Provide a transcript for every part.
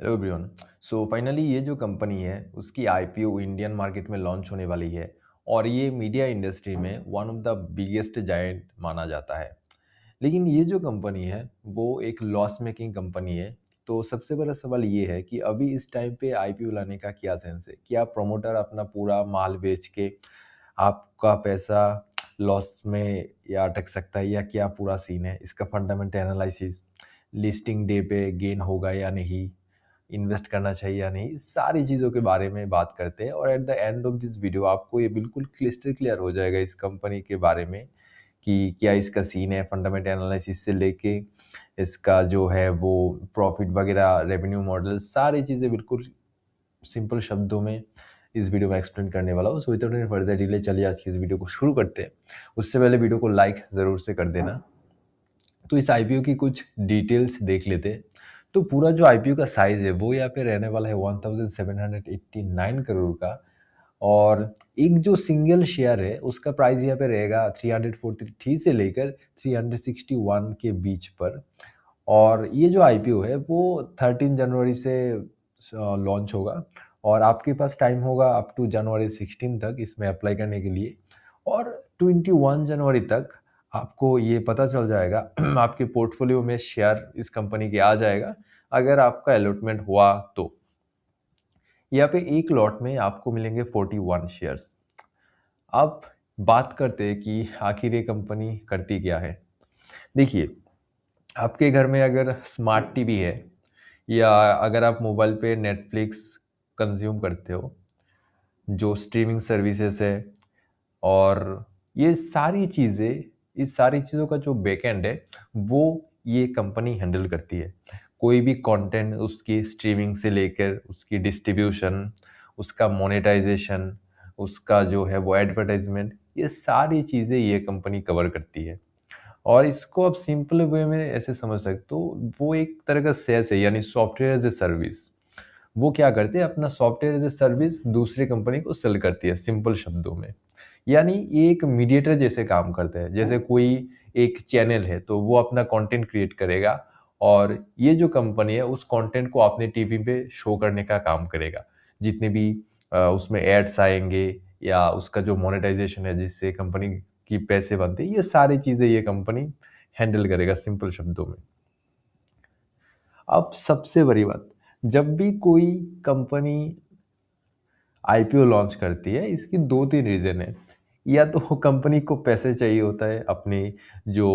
Hello everyone. So finally ये जो company है उसकी आईपीओ इंडियन मार्केट में लॉन्च होने वाली है और ये मीडिया इंडस्ट्री में one of the biggest giant माना जाता है। लेकिन ये जो कंपनी है वो एक लॉस मेकिंग कंपनी है। तो सबसे बड़ा सवाल ये है कि अभी इस टाइम पे आईपीओ लाने का क्या सेंस है। क्या प्रमोटर अपना पूरा माल बेच के आपका पैसा लॉस में या अटक सकता है, या क्या पूरा सीन है इसका फंडामेंटल एनालिसिस, लिस्टिंग डे पे गेन होगा या नहीं, इन्वेस्ट करना चाहिए या नहीं, सारी चीज़ों के बारे में बात करते हैं। और at the end of this video आपको ये बिल्कुल क्लिस्टर क्लियर हो जाएगा इस कंपनी के बारे में कि क्या इसका सीन है, फंडामेंटल एनालिसिस से लेके इसका जो है वो प्रॉफिट वगैरह, रेवेन्यू मॉडल, सारी चीज़ें बिल्कुल सिंपल शब्दों में इस वीडियो में एक्सप्लेन करने वाला हूँ। So without any further delay चलिए आज की इस वीडियो को शुरू करते हैं। उससे पहले वीडियो को लाइक ज़रूर से कर देना। तो इस आईपीओ की कुछ डिटेल्स देख लेते हैं। तो पूरा जो आईपीओ का साइज है वो यहाँ पे रहने वाला है 1789 करोड़ का। और एक जो सिंगल शेयर है उसका प्राइस यहाँ पे रहेगा 343 से लेकर 361 के बीच पर। और ये जो आईपीओ है वो 13 जनवरी से लॉन्च होगा और आपके पास टाइम होगा अप टू जनवरी 16 तक इसमें अप्लाई करने के लिए। और 21 जनवरी तक आपको ये पता चल जाएगा आपके पोर्टफोलियो में शेयर इस कंपनी के आ जाएगा अगर आपका अलॉटमेंट हुआ तो। यहाँ पे एक लॉट में आपको मिलेंगे 41 शेयर्स। अब बात करते हैं कि आखिर ये कंपनी करती क्या है। देखिए, आपके घर में अगर स्मार्ट टीवी है या अगर आप मोबाइल पे नेटफ्लिक्स कंज्यूम करते हो, जो स्ट्रीमिंग सर्विसेज है, और ये सारी चीज़ें, इस सारी चीज़ों का जो बैकएंड है वो ये कंपनी हैंडल करती है। कोई भी कंटेंट उसकी स्ट्रीमिंग से लेकर उसकी डिस्ट्रीब्यूशन, उसका मोनेटाइजेशन, उसका जो है वो एडवर्टाइजमेंट, ये सारी चीज़ें ये कंपनी कवर करती है। और इसको आप सिंपल वे में ऐसे समझ सकते हो, वो एक तरह का सेल्स है, यानी सॉफ्टवेयर एज ए सर्विस। वो क्या करते हैं, अपना सॉफ्टवेयर एज ए सर्विस दूसरी कंपनी को सेल करती है सिंपल शब्दों में। यानी ये एक मीडिएटर जैसे काम करते हैं। जैसे कोई एक चैनल है तो वो अपना कंटेंट क्रिएट करेगा और ये जो कंपनी है उस कंटेंट को अपने टीवी पे शो करने का काम करेगा। जितने भी उसमें एड्स आएंगे या उसका जो मोनेटाइजेशन है जिससे कंपनी की पैसे बनते हैं, ये सारी चीज़ें ये कंपनी हैंडल करेगा सिंपल शब्दों में। अब सबसे बड़ी बात, जब भी कोई कंपनी आईपीओ लॉन्च करती है इसकी दो तीन रीज़न है। या तो कंपनी को पैसे चाहिए होता है अपनी जो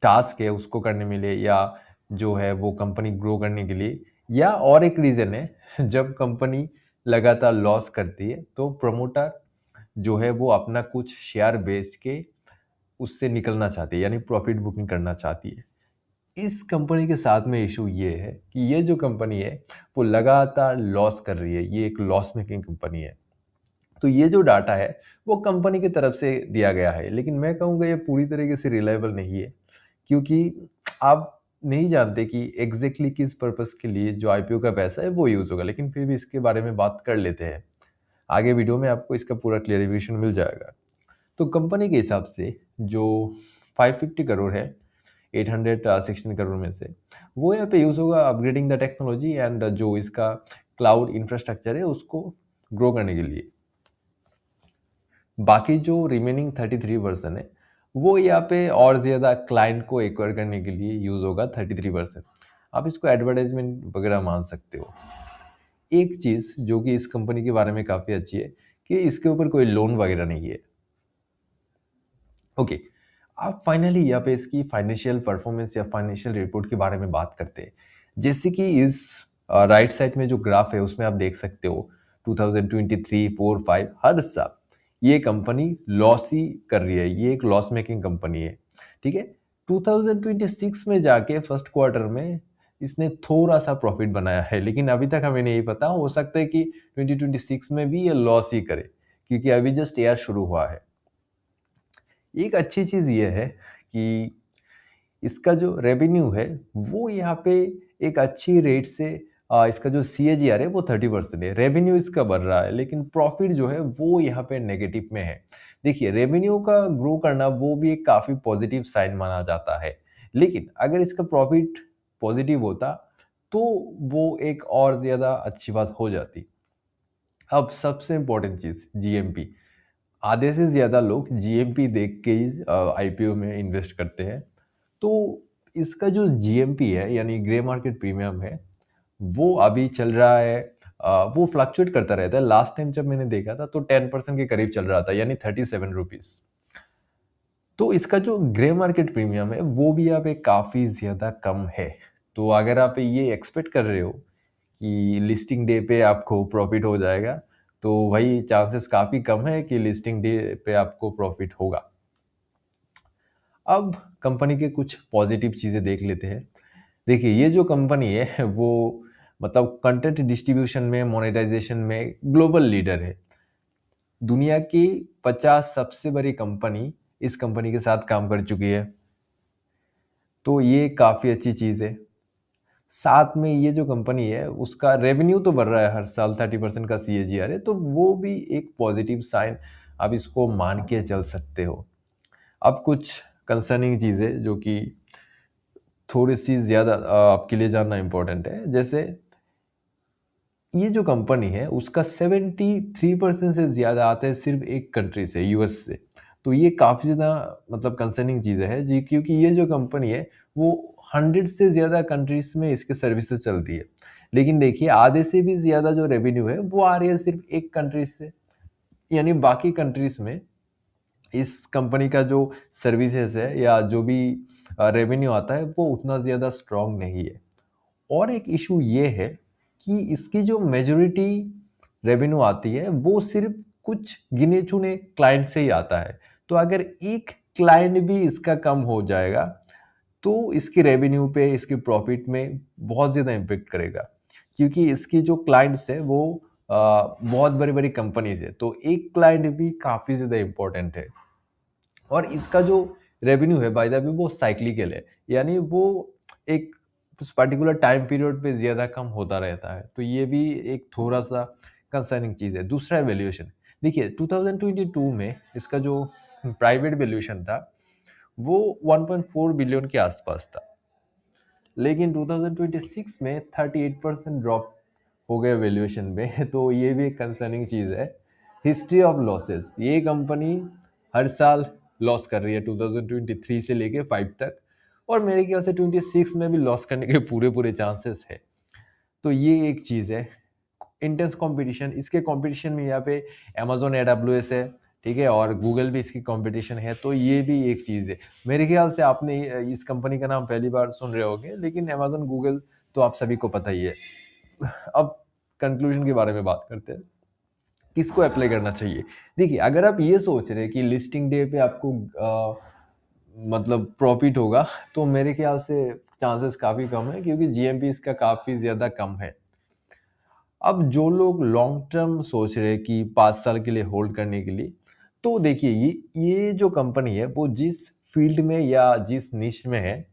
टास्क है उसको करने में लिए, या जो है वो कंपनी ग्रो करने के लिए, या और एक रीज़न है जब कंपनी लगातार लॉस करती है तो प्रमोटर जो है वो अपना कुछ शेयर बेच के उससे निकलना चाहती है, यानी प्रॉफिट बुकिंग करना चाहती है। इस कंपनी के साथ में इशू ये है कि ये जो कंपनी है वो लगातार लॉस कर रही है, ये एक लॉस मेकिंग कंपनी है। तो ये जो डाटा है वो कंपनी की तरफ से दिया गया है, लेकिन मैं कहूँगा ये पूरी तरीके से रिलायबल नहीं है, क्योंकि आप नहीं जानते कि एग्जैक्टली किस पर्पस के लिए जो आईपीओ का पैसा है वो यूज़ होगा। लेकिन फिर भी इसके बारे में बात कर लेते हैं। आगे वीडियो में आपको इसका पूरा क्लियरिफिकेशन मिल जाएगा। तो कंपनी के हिसाब से जो 550 करोड़ है 816 करोड़ में से, वो यहाँ पे यूज़ होगा अपग्रेडिंग द टेक्नोलॉजी एंड जो इसका क्लाउड इंफ्रास्ट्रक्चर है उसको ग्रो करने के लिए। बाकी जो रिमेनिंग 33% है वो यहाँ पे और ज़्यादा क्लाइंट को एक्वायर करने के लिए यूज़ होगा 33%। आप इसको एडवर्टाइजमेंट वगैरह मान सकते हो। एक चीज़ जो कि इस कंपनी के बारे में काफ़ी अच्छी है कि इसके ऊपर कोई लोन वगैरह नहीं है। ओके, अब फाइनली यहाँ पे इसकी फाइनेंशियल परफॉर्मेंस या फाइनेंशियल रिपोर्ट के बारे में बात करते हैं। जैसे कि इस राइट साइड में जो ग्राफ है उसमें आप देख सकते हो 2023, 4, 5 हर साल ये कंपनी लॉस ही कर रही है। ये एक लॉस मेकिंग कंपनी है, ठीक है। 2026 में जाके फर्स्ट क्वार्टर में इसने थोड़ा सा प्रॉफिट बनाया है, लेकिन अभी तक हमें नहीं पता, हो सकता है कि 2026 में भी ये लॉस ही करे, क्योंकि अभी जस्ट ईयर शुरू हुआ है। एक अच्छी चीज़ ये है कि इसका जो रेवेन्यू है वो यहाँ पे एक अच्छी रेट से इसका जो सीएजीआर है वो 30% है। रेवेन्यू इसका बढ़ रहा है, लेकिन प्रॉफिट जो है वो यहाँ पे नेगेटिव में है। देखिए, रेवेन्यू का ग्रो करना वो भी एक काफ़ी पॉजिटिव साइन माना जाता है, लेकिन अगर इसका प्रॉफिट पॉजिटिव होता तो वो एक और ज़्यादा अच्छी बात हो जाती। अब सबसे इम्पोर्टेंट चीज़ जीएमपी। आधे से ज़्यादा लोग जीएमपी देख के ही आईपीओ में इन्वेस्ट करते हैं। तो इसका जो जीएमपी है यानी ग्रे मार्केट प्रीमियम है, वो अभी चल रहा है, वो फ्लक्चुएट करता रहता है। लास्ट टाइम जब मैंने देखा था तो 10% के करीब चल रहा था, यानी 37 रुपीज़। तो इसका जो ग्रे मार्केट प्रीमियम है वो भी यहाँ पे काफ़ी ज़्यादा कम है। तो अगर आप ये एक्सपेक्ट कर रहे हो कि लिस्टिंग डे पे आपको प्रॉफिट हो जाएगा, तो वही चांसेस काफ़ी कम है कि लिस्टिंग डे पे आपको प्रॉफिट होगा। अब कंपनी के कुछ पॉजिटिव चीज़ें देख लेते हैं। देखिए, ये जो कंपनी है वो मतलब कंटेंट डिस्ट्रीब्यूशन में, मोनेटाइजेशन में ग्लोबल लीडर है। दुनिया की 50 सबसे बड़ी कंपनी इस कंपनी के साथ काम कर चुकी है, तो ये काफ़ी अच्छी चीज़ है। साथ में ये जो कंपनी है उसका रेवेन्यू तो बढ़ रहा है हर साल, 30% का सीएजीआर है, तो वो भी एक पॉजिटिव साइन, आप इसको मान के चल सकते हो। अब कुछ कंसर्निंग चीज़ें जो कि थोड़ी सी ज़्यादा आपके लिए जानना इम्पोर्टेंट है। जैसे ये जो कंपनी है उसका 73% से ज़्यादा आता है सिर्फ एक कंट्री से, यूएस से। तो ये काफ़ी ज़्यादा मतलब कंसर्निंग चीज़ है जी, क्योंकि ये जो कंपनी है वो 100 से ज़्यादा कंट्रीज़ में इसके सर्विसेज चलती है। लेकिन देखिए, आधे से भी ज़्यादा जो रेवेन्यू है वो आ रही है सिर्फ एक कंट्री से, यानी बाकी कंट्रीज़ में इस कंपनी का जो सर्विसेज है या जो भी रेवेन्यू आता है वो उतना ज़्यादा स्ट्रॉन्ग नहीं है। और एक इशू ये है कि इसकी जो मेजॉरिटी रेवेन्यू आती है वो सिर्फ कुछ गिने चुने क्लाइंट से ही आता है। तो अगर एक क्लाइंट भी इसका कम हो जाएगा तो इसकी रेवेन्यू पे, इसकी प्रॉफिट में बहुत ज़्यादा इम्पेक्ट करेगा, क्योंकि इसकी जो क्लाइंट्स है वो बहुत बड़ी बड़ी कंपनीज है, तो एक क्लाइंट भी काफ़ी ज़्यादा इम्पोर्टेंट है। और इसका जो रेवेन्यू है बाय द वे वो साइक्लिकल है, यानी वो एक पर्टिकुलर टाइम पीरियड पे ज़्यादा कम होता रहता है। तो ये भी एक थोड़ा सा कंसर्निंग चीज़ है। दूसरा है वैल्यूएशन। देखिए, 2022 में इसका जो प्राइवेट वैल्यूएशन था वो 1.4 बिलियन के आसपास था, लेकिन 2026 में 38% ड्रॉप हो गया वैल्यूएशन में। तो ये भी एक कंसर्निंग चीज़ है। हिस्ट्री ऑफ लॉसेस, ये कंपनी हर साल लॉस कर रही है 2023 से लेके 5 तक, और मेरे ख्याल से 26 में भी लॉस करने के पूरे पूरे चांसेस है। तो ये एक चीज़ है। इंटेंस कंपटीशन, इसके कंपटीशन में यहाँ पे अमेजोन एडब्ल्यूएस है, ठीक है, और गूगल भी इसकी कंपटीशन है। तो ये भी एक चीज़ है। मेरे ख्याल से आपने इस कंपनी का नाम पहली बार सुन रहे होंगे, लेकिन अमेजोन, गूगल तो आप सभी को पता ही है। अब कंक्लूजन के बारे में बात करते हैं, किसको अप्लाई करना चाहिए। देखिए, अगर आप ये सोच रहे हैं कि लिस्टिंग डे पे आपको मतलब प्रॉफिट होगा, तो मेरे ख्याल से चांसेस काफ़ी कम है, क्योंकि जीएमपी इसका काफ़ी ज़्यादा कम है। अब जो लोग लॉन्ग टर्म सोच रहे हैं कि 5 साल के लिए होल्ड करने के लिए, तो देखिए, ये जो कंपनी है वो जिस फील्ड में या जिस निश में है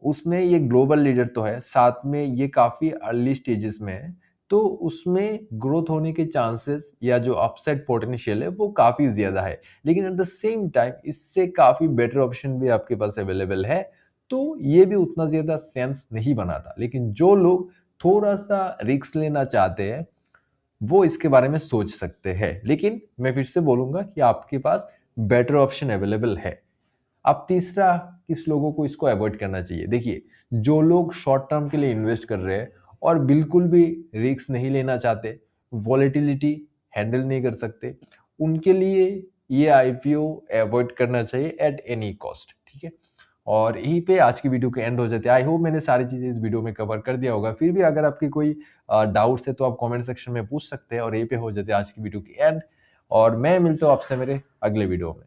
उसमें ये ग्लोबल लीडर तो है, साथ में ये काफ़ी अर्ली स्टेजेस में है। तो उसमें ग्रोथ होने के चांसेस या जो अपसाइड पोटेंशियल है वो काफ़ी ज़्यादा है। लेकिन एट द सेम टाइम इससे काफ़ी बेटर ऑप्शन भी आपके पास अवेलेबल है, तो ये भी उतना ज़्यादा सेंस नहीं बनाता। लेकिन जो लोग थोड़ा सा रिस्क लेना चाहते हैं वो इसके बारे में सोच सकते हैं। लेकिन मैं फिर से बोलूँगा कि आपके पास बेटर ऑप्शन अवेलेबल है। अब तीसरा, किस लोगों को इसको अवॉइड करना चाहिए। देखिए, जो लोग शॉर्ट टर्म के लिए इन्वेस्ट कर रहे हैं और बिल्कुल भी रिस्क नहीं लेना चाहते, वॉलेटिलिटी हैंडल नहीं कर सकते, उनके लिए ये आईपीओ अवॉइड करना चाहिए एट एनी कॉस्ट, ठीक है। और यहीं पे आज की वीडियो के एंड हो जाते हैं। आई होप मैंने सारी चीज़ें इस वीडियो में कवर कर दिया होगा। फिर भी अगर आपकी कोई डाउट्स है तो आप कमेंट सेक्शन में पूछ सकते हैं, और यहीं पे हो जाते हैं आज की वीडियो की एंड। और मैं मिलता हूँ आपसे मेरे अगले वीडियो में।